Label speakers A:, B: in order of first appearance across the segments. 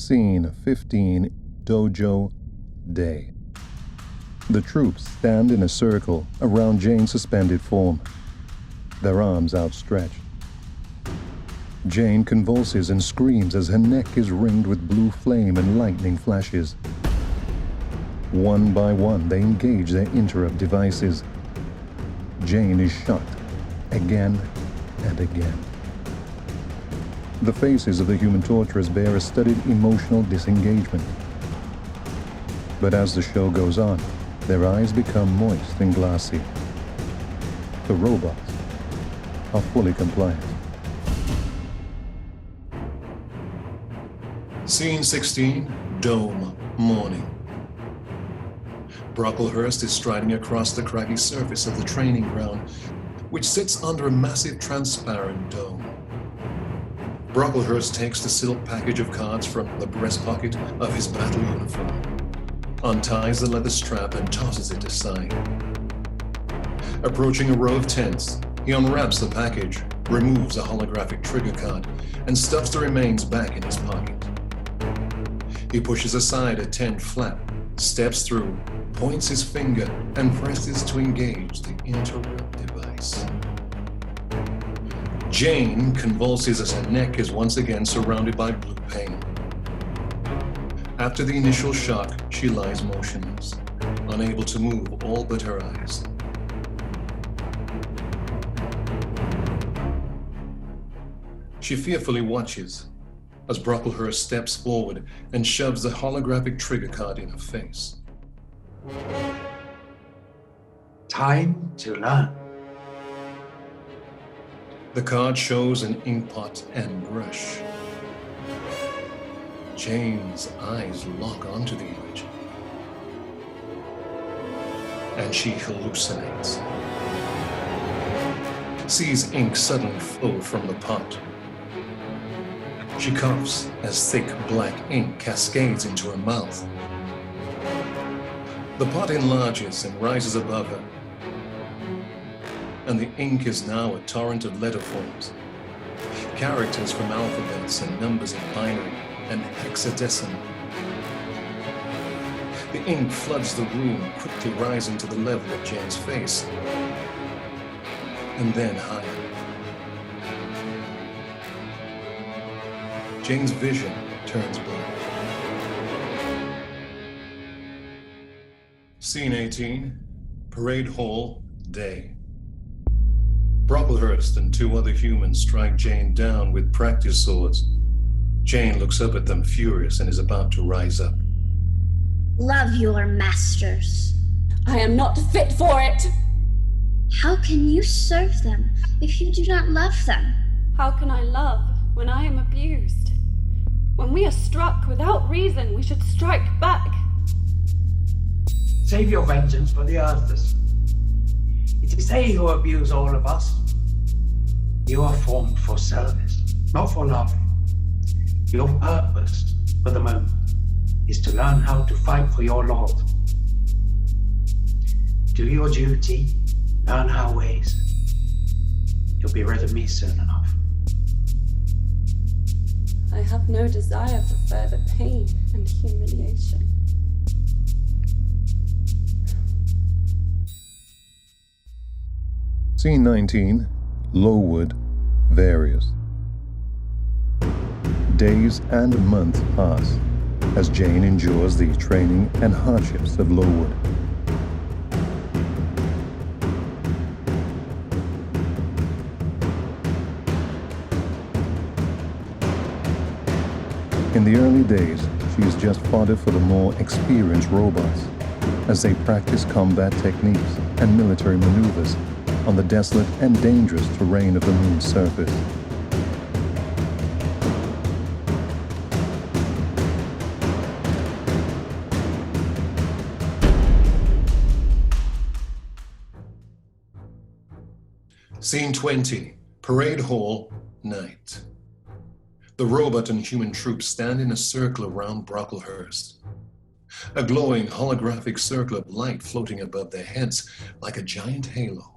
A: Scene 15, Dojo Day. The troops stand in a circle around Jane's suspended form, their arms outstretched. Jane convulses and screams as her neck is ringed with blue flame and lightning flashes. One by one, they engage their interrupt devices. Jane is shot again and again. The faces of the human torturers bear a studied emotional disengagement. But as the show goes on, their eyes become moist and glassy. The robots are fully compliant.
B: Scene 16, Dome, Morning. Brocklehurst is striding across the craggy surface of the training ground, which sits under a massive transparent dome. Brocklehurst takes the silk package of cards from the breast pocket of his battle uniform, unties the leather strap and tosses it aside. Approaching a row of tents, he unwraps the package, removes a holographic trigger card, and stuffs the remains back in his pocket. He pushes aside a tent flap, steps through, points his finger, and presses to engage the interrupt device. Jane convulses as her neck is once again surrounded by blue pain. After the initial shock, she lies motionless, unable to move all but her eyes. She fearfully watches as Brocklehurst steps forward and shoves the holographic trigger card in her face.
C: Time to learn.
B: The card shows an inkpot and brush. Jane's eyes lock onto the image, and she hallucinates. Sees ink suddenly flow from the pot. She coughs as thick black ink cascades into her mouth. The pot enlarges and rises above her, and the ink is now a torrent of letter forms, characters from alphabets and numbers in binary and hexadecimal. The ink floods the room, quickly rising to the level of Jane's face, and then higher. Jane's vision turns black. Scene 18, Parade Hall, Day. Brocklehurst and two other humans strike Jane down with practice swords. Jane looks up at them furious and is about to rise up.
D: Love your masters.
E: I am not fit for it.
D: How can you serve them if you do not love them?
E: How can I love when I am abused? When we are struck without reason, we should strike back.
C: Save your vengeance for the Earthers. It is they who abuse all of us. You are formed for service, not for love. Your purpose for the moment is to learn how to fight for your Lord. Do your duty, learn our ways. You'll be rid of me soon enough.
E: I have no desire for further pain and humiliation.
A: Scene 19, Lowood, Various. Days and months pass as Jane endures the training and hardships of Lowood. In the early days, she is just fodder for the more experienced robots as they practice combat techniques and military maneuvers on the desolate and dangerous terrain of the moon's surface.
B: Scene 20, Parade Hall, Night. The robot and human troops stand in a circle around Brocklehurst. A glowing holographic circle of light floating above their heads like a giant halo.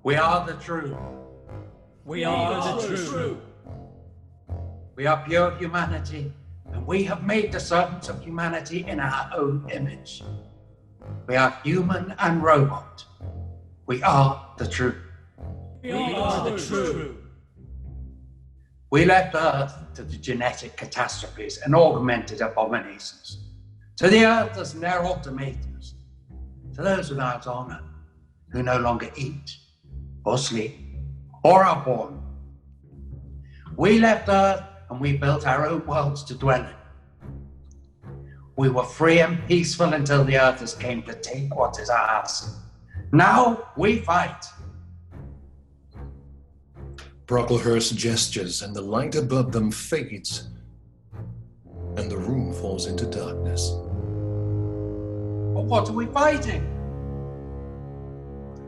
C: We are the true.
F: We are the true.
C: We are pure humanity and we have made the servants of humanity in our own image. We are human and robot. We are the truth.
F: We are the truth.
C: We left Earth to the genetic catastrophes and augmented abominations, to the Earth as mere automatons, to those without honor, who no longer eat, or sleep, or are born. We left Earth and we built our own worlds to dwell in. We were free and peaceful until the Earthers came to take what is ours. Now we fight.
B: Brocklehurst gestures and the light above them fades, and the room falls into darkness.
C: But what are we fighting?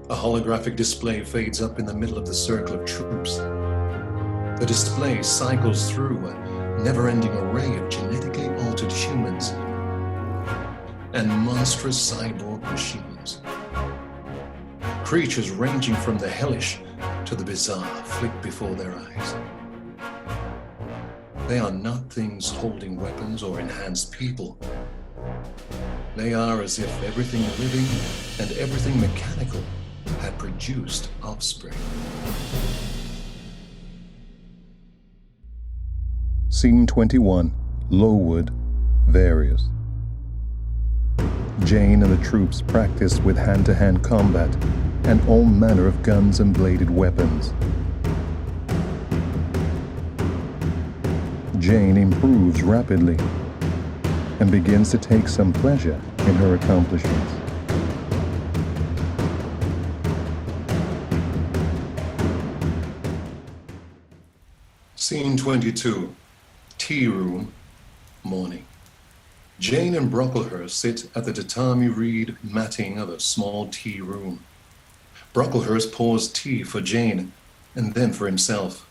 B: A holographic display fades up in the middle of the circle of troops. The display cycles through a never-ending array of genetically altered humans and monstrous cyborg machines. Creatures ranging from the hellish to the bizarre flick before their eyes. They are not things holding weapons or enhanced people. They are as if everything living and everything mechanical had produced offspring.
A: Scene 21, Lowood, Various. Jane and the troops practice with hand-to-hand combat and all manner of guns and bladed weapons. Jane improves rapidly and begins to take some pleasure in her accomplishments.
B: Scene 22, Tea Room, morning. Jane and Brocklehurst sit at the tatami reed matting of a small tea room. Brocklehurst pours tea for Jane and then for himself.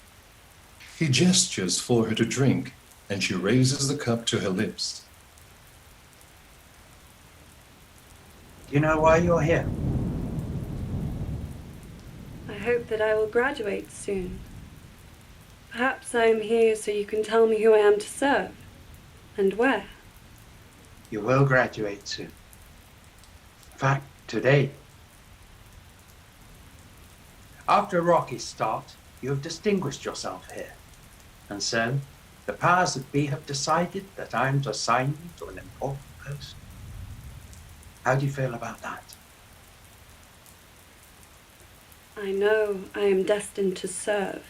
B: He gestures for her to drink, and she raises the cup to her lips.
C: Do you know why you're here?
E: I hope that I will graduate soon. Perhaps I am here so you can tell me who I am to serve, and where.
C: You will graduate soon. In fact, today. After a rocky start, you have distinguished yourself here. And so, the powers that be have decided that I am to assign you to an important post. How do you feel about that?
E: I know I am destined to serve.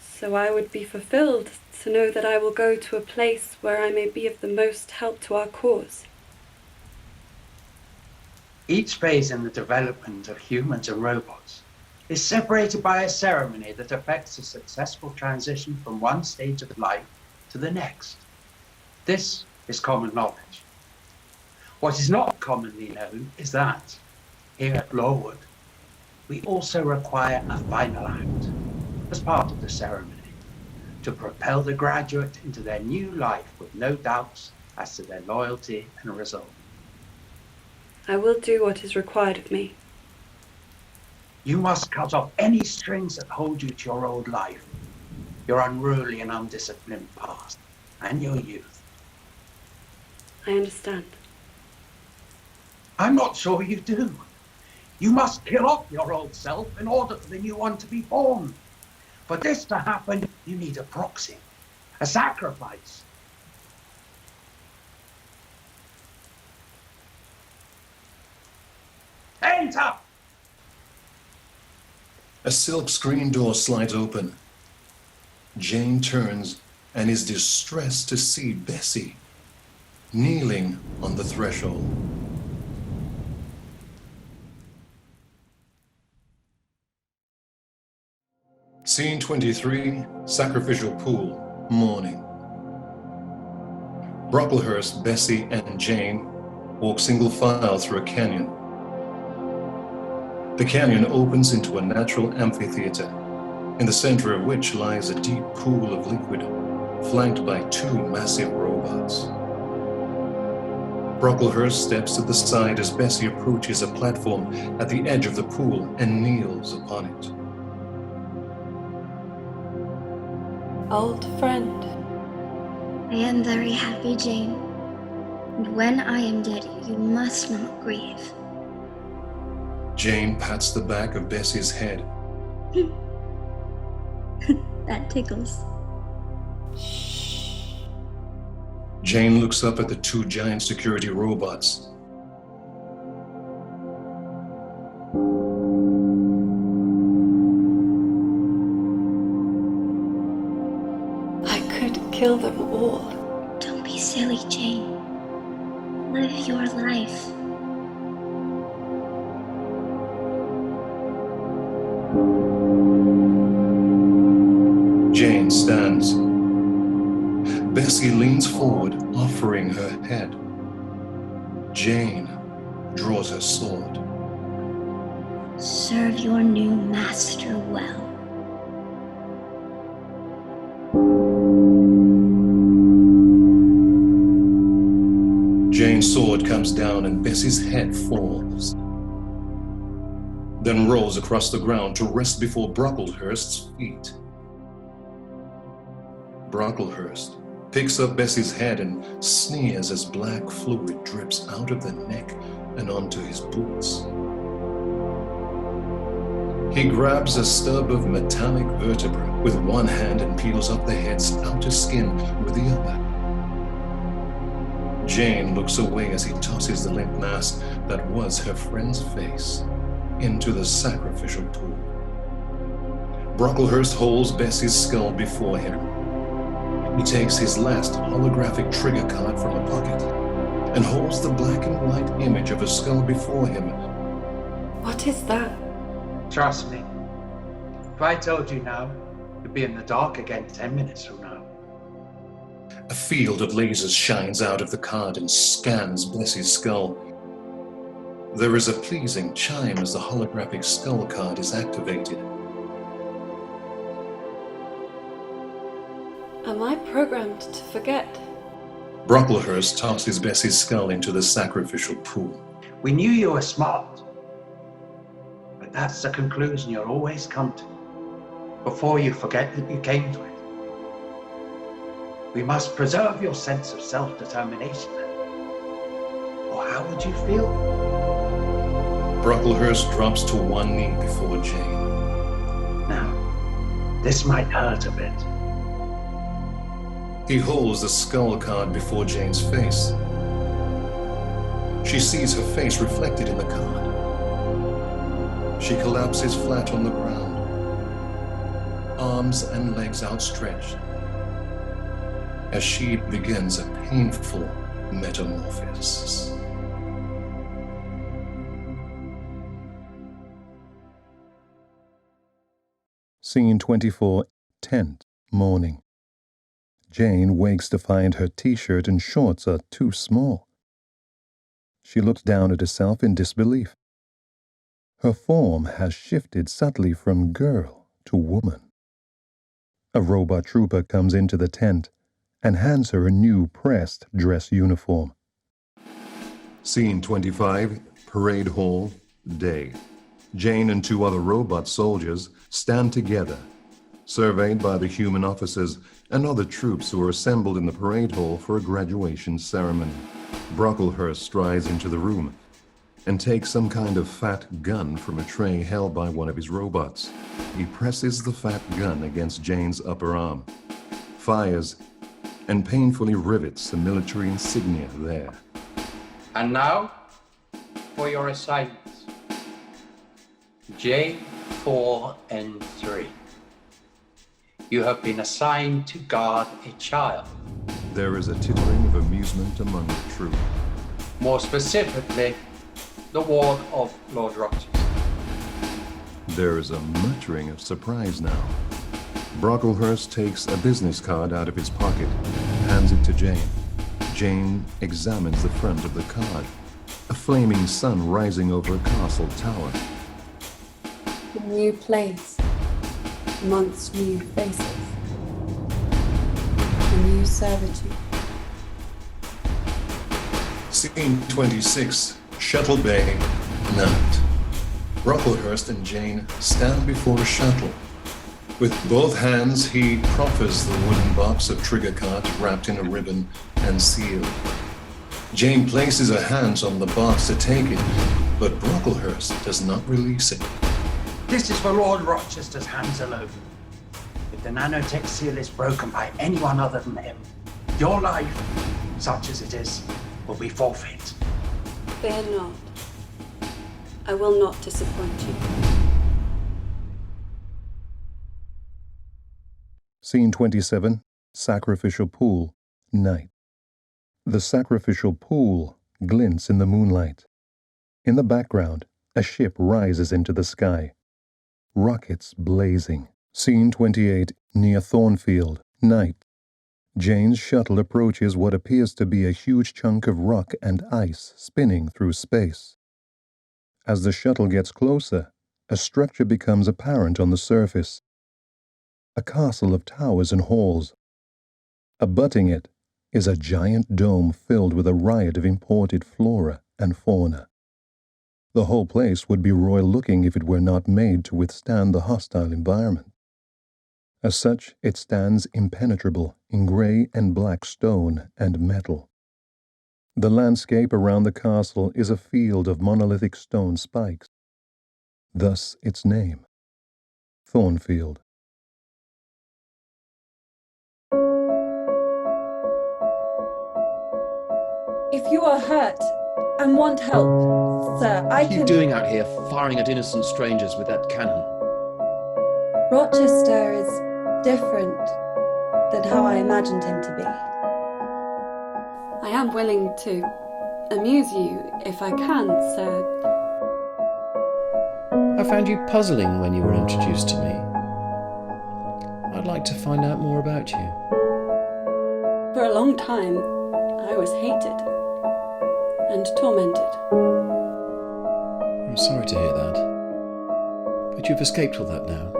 E: So I would be fulfilled to know that I will go to a place where I may be of the most help to our cause.
C: Each phase in the development of humans and robots is separated by a ceremony that affects a successful transition from one stage of life to the next. This is common knowledge. What is not commonly known is that, here at Lowood, we also require a final act as part of the ceremony to propel the graduate into their new life with no doubts as to their loyalty and resolve.
E: I will do what is required of me.
C: You must cut off any strings that hold you to your old life, your unruly and undisciplined past, and your youth.
E: I understand.
C: I'm not sure you do. You must kill off your old self in order for the new one to be born. For this to happen, you need a proxy, a sacrifice. Enter!
B: A silk screen door slides open. Jane turns and is distressed to see Bessie kneeling on the threshold. Scene 23, Sacrificial Pool, morning. Brocklehurst, Bessie, and Jane walk single file through a canyon. The canyon opens into a natural amphitheater, in the center of which lies a deep pool of liquid, flanked by two massive robots. Brocklehurst steps to the side as Bessie approaches a platform at the edge of the pool and kneels upon it.
E: Old friend,
D: I am very happy, Jane. And when I am dead, you must not grieve.
B: Jane pats the back of Bessie's head.
D: That tickles.
B: Jane looks up at the two giant security robots.
E: I could kill them all.
D: Don't be silly, Jane. Live your life.
B: Jane stands. Bessie leans forward, offering her head. Jane draws her sword.
D: Serve your new master well.
B: Jane's sword comes down and Bessie's head falls, then rolls across the ground to rest before Brocklehurst's feet. Brocklehurst picks up Bessie's head and sneers as black fluid drips out of the neck and onto his boots. He grabs a stub of metallic vertebra with one hand and peels up the head's outer skin with the other. Jane looks away as he tosses the limp mass that was her friend's face into the sacrificial pool. Brocklehurst holds Bessie's skull before him. He takes his last holographic trigger card from a pocket and holds the black and white image of a skull before him.
E: What is that?
C: Trust me. If I told you now, you'd be in the dark again 10 minutes from now.
B: A field of lasers shines out of the card and scans Bessie's skull. There is a pleasing chime as the holographic skull card is activated.
E: Am I programmed to forget?
B: Brocklehurst tosses Bessie's skull into the sacrificial pool.
C: We knew you were smart, but that's the conclusion you'll always come to before you forget that you came to it. We must preserve your sense of self-determination then. Or how would you feel?
B: Brocklehurst drops to one knee before Jane.
C: Now, this might hurt a bit.
B: He holds the skull card before Jane's face. She sees her face reflected in the card. She collapses flat on the ground, arms and legs outstretched, as she begins a painful metamorphosis.
A: Scene 24, tent, morning. Jane wakes to find her t-shirt and shorts are too small. She looks down at herself in disbelief. Her form has shifted subtly from girl to woman. A robot trooper comes into the tent and hands her a new pressed dress uniform.
B: Scene 25, parade hall, day. Jane and two other robot soldiers stand together, surveyed by the human officers and other troops who are assembled in the parade hall for a graduation ceremony. Brocklehurst strides into the room and takes some kind of fat gun from a tray held by one of his robots. He presses the fat gun against Jane's upper arm, fires, and painfully rivets the military insignia there.
C: And now, for your assignments. J4N3. You have been assigned to guard a child.
B: There is a tittering of amusement among the troop.
C: More specifically, the ward of Lord Rochester.
B: There is a muttering of surprise now. Brocklehurst takes a business card out of his pocket and hands it to Jane. Jane examines the front of the card. A flaming sun rising over a castle tower.
E: A new place, amongst new faces, a new servitude.
B: Scene 26, Shuttle Bay, night. Brocklehurst and Jane stand before a shuttle. With both hands, he proffers the wooden box of trigger card wrapped in a ribbon and sealed. Jane places her hands on the box to take it, but Brocklehurst does not release it.
C: This is for Lord Rochester's hands alone. If the nanotech seal is broken by anyone other than him, your life, such as it is, will be forfeit.
E: Fear not. I will not disappoint you.
A: Scene 27, Sacrificial Pool, Night. The sacrificial pool glints in the moonlight. In the background, a ship rises into the sky. Rockets blazing. Scene 28, near Thornfield, Night. Jane's shuttle approaches what appears to be a huge chunk of rock and ice spinning through space. As the shuttle gets closer, a structure becomes apparent on the surface. A castle of towers and halls. Abutting it is a giant dome filled with a riot of imported flora and fauna. The whole place would be royal-looking if it were not made to withstand the hostile environment. As such, it stands impenetrable in grey and black stone and metal. The landscape around the castle is a field of monolithic stone spikes. Thus its name, Thornfield.
G: If you are hurt and want help, sir, I
H: What are you doing out here, firing at innocent strangers with that cannon?
G: Rochester is different than how I imagined him to be.
E: I am willing to amuse you if I can, sir.
H: I found you puzzling when you were introduced to me. I'd like to find out more about you.
E: For a long time, I was hated and tormented.
H: I'm sorry to hear that. But you've escaped all that now.